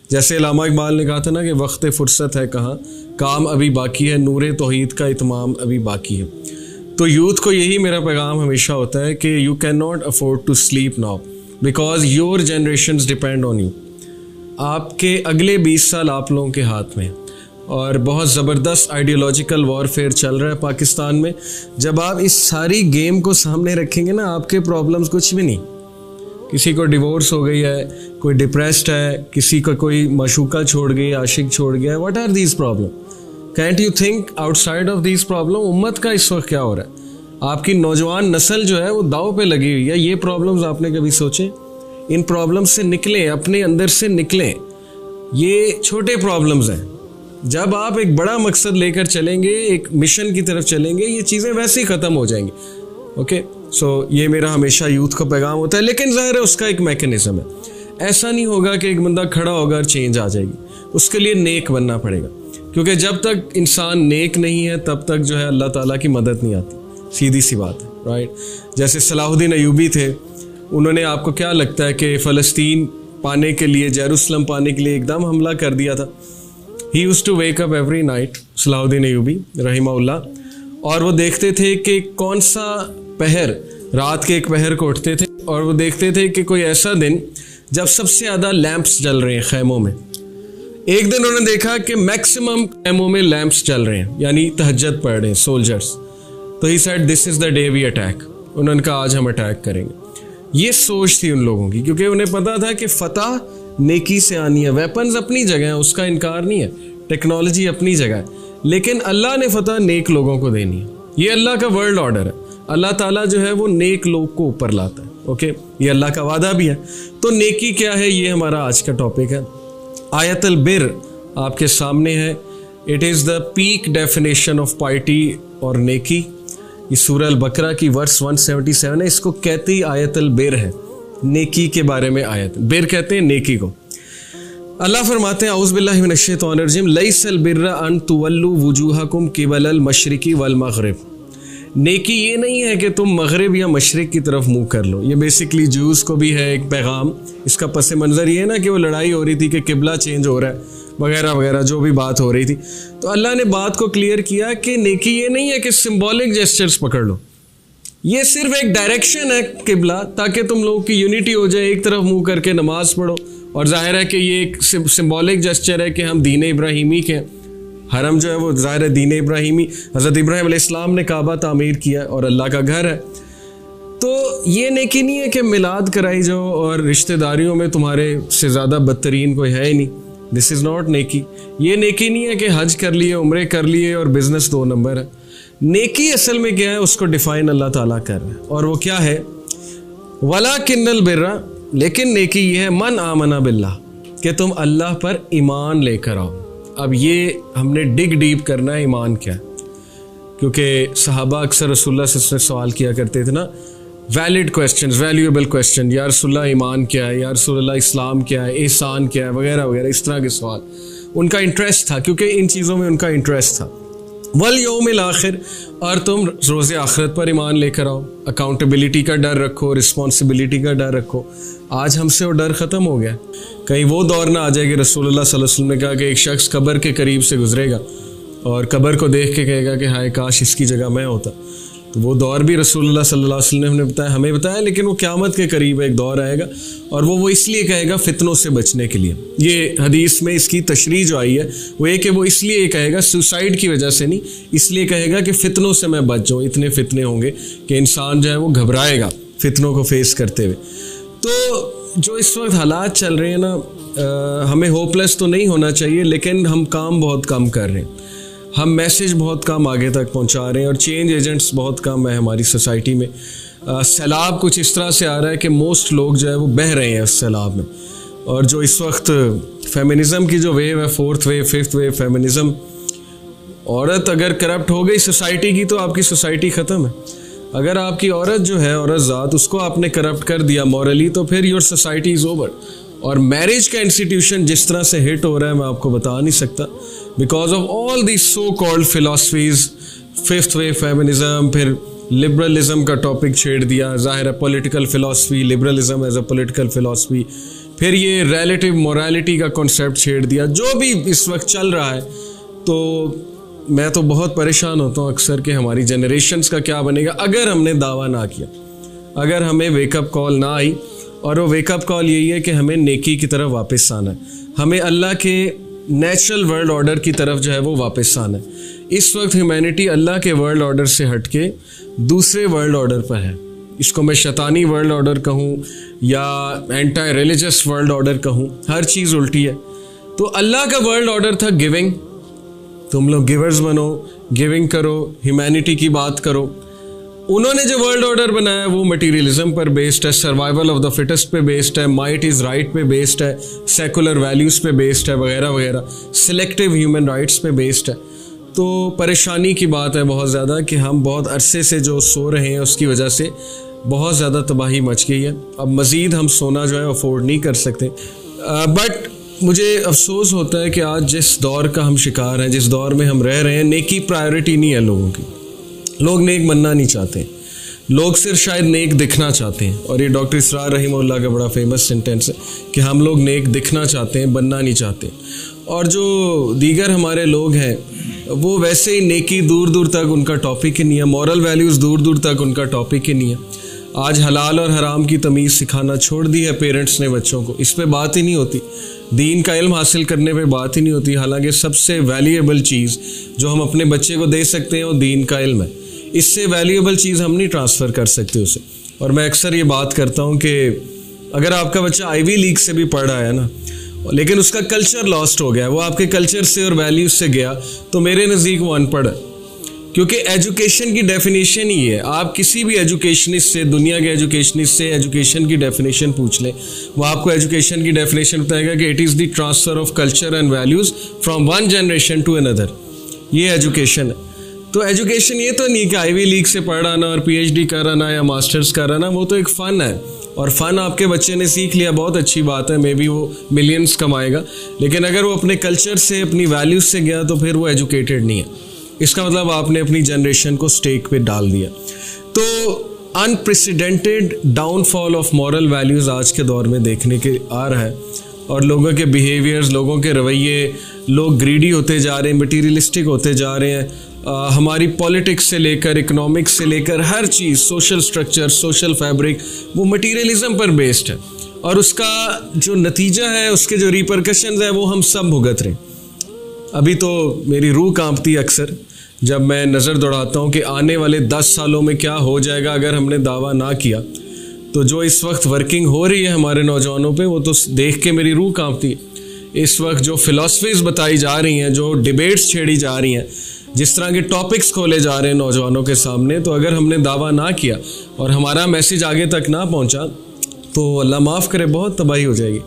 जैसे अल्लामा इकबाल ने कहा था ना कि वक्त फुर्सत है कहाँ, काम अभी बाकी है, नूरे तौहीद का इत्माम अभी बाकी है। तो यूथ को यही मेरा पैगाम हमेशा होता है कि you can not afford to sleep now because your generations depend on you. आपके अगले 20 साल आप लोगों के हाथ में, और बहुत ज़बरदस्त आइडियोलॉजिकल वॉरफेयर चल रहा है पाकिस्तान में। जब आप इस सारी गेम को सामने रखेंगे ना, आपके प्रॉब्लम्स कुछ भी नहीं। किसी को डिवोर्स हो गई है, कोई डिप्रेस्ड है, किसी को कोई मशूका छोड़ गई, आशिक छोड़ गया है, what are these problem? Can't you think outside of these problem? उम्मत का इस वक्त क्या हो रहा है? आपकी नौजवान नस्ल जो है वो दाव पे लगी हुई है। ये प्रॉब्लम्स आपने कभी सोचे? इन प्रॉब्लम्स से निकलें, अपने अंदर से निकलें। ये छोटे प्रॉब्लम्स हैं। जब आप एक बड़ा मकसद लेकर चलेंगे, एक मिशन की तरफ चलेंगे, ये चीज़ें वैसे ही ख़त्म हो जाएंगी। ओके, सो ये मेरा हमेशा यूथ का पैगाम होता है। लेकिन ज़ाहिर है उसका एक मैकेनिज़्म है। ऐसा नहीं होगा कि एक बंदा खड़ा होगा और चेंज आ जाएगी। उसके लिए नेक बनना पड़ेगा, क्योंकि जब तक इंसान नेक नहीं है तब तक जो है अल्लाह ताला की मदद नहीं आती। सीधी सी बात है, राइट? जैसे सलाहुद्दीन अयूबी थे, उन्होंने, आपको क्या लगता है कि फ़लस्तीन पाने के लिए, जेरूसलम पाने के लिए एकदम हमला कर दिया था? He used to wake up every night, Salahuddin Ayubi रहिमहुल्लाह, और वो देखते थे कि कौन सा पहर, रात के एक पहर को उठते थे और वो देखते थे कि कोई ऐसा दिन जब सबसे ज़्यादा लैंप्स जल रहे हैं खैमों में। एक दिन उन्होंने देखा कि मैक्सिमम खैमों में लैंप्स जल रहे हैं, यानी तहज्जुद पढ़ रहे हैं सोल्जर्स। तो he said this is the day we attack. उन्होंने कहा आज हम अटैक करेंगे। ये सोच थी उन लोगों की, क्योंकि उन्हें पता था कि फतह नेकी से आनी है। वेपन्स अपनी जगह है, उसका इनकार नहीं है, टेक्नोलॉजी अपनी जगह है, लेकिन अल्लाह ने फतह नेक लोगों को देनी है। ये अल्लाह का वर्ल्ड ऑर्डर है। अल्लाह ताला जो है वो नेक लोग को ऊपर लाता है। ओके, ये अल्लाह का वादा भी है। तो नेकी क्या है, ये हमारा आज का टॉपिक है। आयतुल बिर आपके सामने है। It is the peak definition of piety और नेकी। ये सूरह अल-बकरा की वर्स 177 है। इसको कहते ही आयतुल बिर है, नेकी के बारे में आयत। बिर कहते हैं नेकी को। अल्लाह फरमाते हैं औज़ु बिल्लाहि मिनश शैतानिर रजीम, लैसल बिर्रा अन तुवल्लू वुजूहकुम क़िबलल मशरिक़ी वल मग़रिब। नेकी ये नहीं है कि तुम मगरिब या मशरिक की तरफ मुंह कर लो। ये बेसिकली जूस को भी है एक पैगाम। इसका पस मंज़र ये है ना कि वो लड़ाई हो रही थी कि किबला चेंज हो रहा है वगैरह वगैरह, जो भी बात हो रही थी। तो अल्लाह ने बात को क्लियर किया कि नेकी ये नहीं है कि सिंबॉलिक जेस्चर्स पकड़ लो। ये सिर्फ एक डायरेक्शन है किबला, ताकि तुम लोगों की यूनिटी हो जाए, एक तरफ मुंह करके नमाज पढ़ो। और जाहिर है कि ये एक सिंबॉलिक जेस्चर है कि हम दीन इब्राहिमी के, हरम जो है वो ज़ाहिर है दीन इब्राहिमी, हज़रत इब्राहिम अलैहिस्सलाम ने काबा तामीर किया और अल्लाह का घर है। तो ये नेकी नहीं है कि मिलाद कराई जाओ और रिश्तेदारियों में तुम्हारे से ज़्यादा बदतरीन कोई है ही नहीं। दिस इज़ नॉट नेकी। ये नेकी नहीं है कि हज कर लिए, उम्रे कर लिए और बिजनेस 2 नंबर है। नेकी असल में क्या है, उसको डिफाइन अल्लाह ताला कर रहा है, और वो क्या है, वलाकिन्नल बिर्रा, लेकिन नेकी ये है मन आमना बिल्लाह, कि तुम अल्लाह पर ईमान लेकर आओ। अब ये हमने डिग डीप करना है, ईमान क्या है, क्योंकि सहाबा अक्सर रसूलुल्लाह से सवाल किया करते थे ना, वैलिड क्वेश्चन, वैल्यूएबल क्वेश्चन, या रसूलुल्लाह ईमान क्या है, या रसूलुल्लाह इस्लाम क्या है, एहसान क्या है, वगैरह वगैरह, इस तरह के सवाल। उनका इंटरेस्ट था, क्योंकि इन चीज़ों में उनका इंटरेस्ट था। वल यौमिल आखिर, और तुम रोज़े आखिरत पर ईमान लेकर आओ। अकाउंटेबिलिटी का डर रखो, रिस्पॉन्सिबिलिटी का डर रखो। आज हमसे वो डर ख़त्म हो गया। कहीं वो दौर ना आ जाए कि रसूलुल्लाह सल्लल्लाहु अलैहि वसल्लम ने कहा कि एक शख्स कब्र के करीब से गुजरेगा और कब्र को देख के कहेगा कि हाय काश इसकी जगह मैं होता। तो वो दौर भी रसूलुल्लाह सल्लल्लाहु अलैहि वसल्लम ने बताया, हमें बताया, लेकिन वो क़यामत के करीब एक दौर आएगा, और वो इसलिए कहेगा फितनों से बचने के लिए। ये हदीस में इसकी तशरीह जो आई है वो ये कि वो इसलिए कहेगा सुसाइड की वजह से नहीं, इसलिए कहेगा कि फितनों से मैं बच जाऊँ। इतने फितने होंगे कि इंसान जो है वो घबराएगा फितनों को फेस करते हुए। तो जो इस वक्त हालात चल रहे हैं ना, हमें होपलेस तो नहीं होना चाहिए, लेकिन हम काम बहुत कम कर रहे हैं। हम मैसेज बहुत कम आगे तक पहुंचा रहे हैं, और चेंज एजेंट्स बहुत कम है हमारी सोसाइटी में। सैलाब कुछ इस तरह से आ रहा है कि मोस्ट लोग जो है वो बह रहे हैं उस सैलाब में। और जो इस वक्त फेमिनिज़म की जो वेव है, 4th wave 5th wave feminism, औरत अगर करप्ट हो गई सोसाइटी की तो आपकी सोसाइटी ख़त्म है। अगर आपकी औरत जो है, औरत ज़ात, उसको आपने करप्ट कर दिया मॉरली, तो फिर योर सोसाइटी इज़ ओवर। और मैरिज का इंस्टीट्यूशन जिस तरह से हिट हो रहा है मैं आपको बता नहीं सकता, because of all the so called philosophies. 5th wave feminism, फिर लिबरलिज्म का टॉपिक छेड़ दिया। ज़ाहिर है political philosophy, liberalism as a political philosophy, फिर ये रिलेटिव मोरालिटी का कॉन्सेप्ट छेड़ दिया, जो भी इस वक्त चल रहा है। तो मैं तो बहुत परेशान होता हूँ अक्सर कि हमारी जनरेशन्स का क्या बनेगा अगर हमने दावा ना किया, अगर हमें वेकअप कॉल ना आई। और वो वेकअप कॉल यही है कि हमें नेकी की तरफ वापस आना है, हमें अल्लाह के नेचुरल वर्ल्ड ऑर्डर की तरफ जो है वो वापस आना है। इस वक्त ह्यूमैनिटी अल्लाह के वर्ल्ड ऑर्डर से हट के दूसरे वर्ल्ड ऑर्डर पर है। इसको मैं शैतानी वर्ल्ड ऑर्डर कहूँ या एंटी रिलीजियस वर्ल्ड ऑर्डर कहूँ, हर चीज़ उल्टी है। तो अल्लाह का वर्ल्ड ऑर्डर था गिविंग, तुम लोग गिवर्स बनो, गिविंग करो, ह्यूमैनिटी की बात करो। उन्होंने जो वर्ल्ड ऑर्डर बनाया वो मटीरियलिज्म पर बेस्ड है, सर्वाइवल ऑफ द फिटेस्ट पे बेस्ड है, माइट इज़ राइट पे बेस्ड है, सेकुलर वैल्यूज़ पे बेस्ड है वगैरह वगैरह, सिलेक्टिव ह्यूमन राइट्स पे बेस्ड है। तो परेशानी की बात है बहुत ज़्यादा कि हम बहुत अरसे से जो सो रहे हैं उसकी वजह से बहुत ज़्यादा तबाही मच गई है। अब मज़ीद हम सोना जो है अफोर्ड नहीं कर सकते। बट मुझे अफसोस होता है कि आज जिस दौर का हम शिकार हैं, जिस दौर में हम रह रहे हैं, नेकी प्रायोरिटी नहीं है लोगों की। लोग नेक बनना नहीं चाहते, लोग सिर्फ शायद नेक दिखना चाहते हैं। और ये डॉक्टर इसरार रहीमुल्लाह का बड़ा फेमस सेंटेंस है कि हम लोग नेक दिखना चाहते हैं, बनना नहीं चाहते। और जो दीगर हमारे लोग हैं वो वैसे ही नेकी दूर दूर तक उनका टॉपिक ही नहीं है, मॉरल वैल्यूज़ दूर दूर तक उनका टॉपिक ही नहीं है। आज हलाल और हराम की तमीज़ सिखाना छोड़ दी है पेरेंट्स ने बच्चों को, इस पे बात ही नहीं होती। दीन का इल्म हासिल करने पे बात ही नहीं होती, हालांकि सबसे वैल्यूएबल चीज़ जो हम अपने बच्चे को दे सकते हैं वो दीन का इल्म है। इससे वैल्यूएबल चीज़ हम नहीं ट्रांसफ़र कर सकते उसे। और मैं अक्सर ये बात करता हूँ कि अगर आपका बच्चा आईवी लीग से भी पढ़ रहा है ना, लेकिन उसका कल्चर लॉस्ट हो गया, वो आपके कल्चर से और वैल्यूज से गया, तो मेरे नज़दीक वो अनपढ़ है। क्योंकि एजुकेशन की डेफिनेशन ही है, आप किसी भी एजुकेशनिस्ट से, दुनिया के एजुकेशनिस्ट से एजुकेशन की डेफिनेशन पूछ लें, वो आपको एजुकेशन की डेफिनेशन बताएगा कि it is the transfer of culture and values from one generation to another. ये एजुकेशन है। तो एजुकेशन ये तो नहीं कि आईवी लीग से पढ़ आना और पीएचडी कर आना या मास्टर्स कर आना, वो तो एक फ़न है। और फ़न आपके बच्चे ने सीख लिया, बहुत अच्छी बात है, मे बी वो मिलियंस कमाएगा। लेकिन अगर वो अपने कल्चर से, अपनी वैल्यूज़ से गया तो फिर वो एजुकेटेड नहीं है। इसका मतलब आपने अपनी जनरेशन को स्टेक पे डाल दिया। तो unprecedented downfall of moral values आज के दौर में देखने के आ रहा है। और लोगों के बिहेवियर्स, लोगों के रवैये, लोग ग्रीडी होते जा रहे हैं, मटीरियलिस्टिक होते जा रहे हैं। हमारी पॉलिटिक्स से लेकर, इकोनॉमिक्स से लेकर हर चीज़, सोशल स्ट्रक्चर, सोशल फैब्रिक, वो मटीरियलिज्म पर बेस्ड है। और उसका जो नतीजा है, उसके जो रिपरकशंस है, वो हम सब भुगत रहे हैं। अभी तो मेरी रूह कांपती है अक्सर जब मैं नज़र दौड़ाता हूँ कि आने वाले 10 सालों में क्या हो जाएगा अगर हमने दावा ना किया। तो जो इस वक्त वर्किंग हो रही है हमारे नौजवानों पे, वो तो देख के मेरी रूह कांपती है। इस वक्त जो फ़िलासफ़ीज़ बताई जा रही हैं, जो डिबेट्स छेड़ी जा रही हैं, जिस तरह के टॉपिक्स खोले जा रहे हैं नौजवानों के सामने, तो अगर हमने दावा ना किया और हमारा मैसेज आगे तक ना पहुंचा तो अल्लाह माफ़ करे बहुत तबाही हो जाएगी।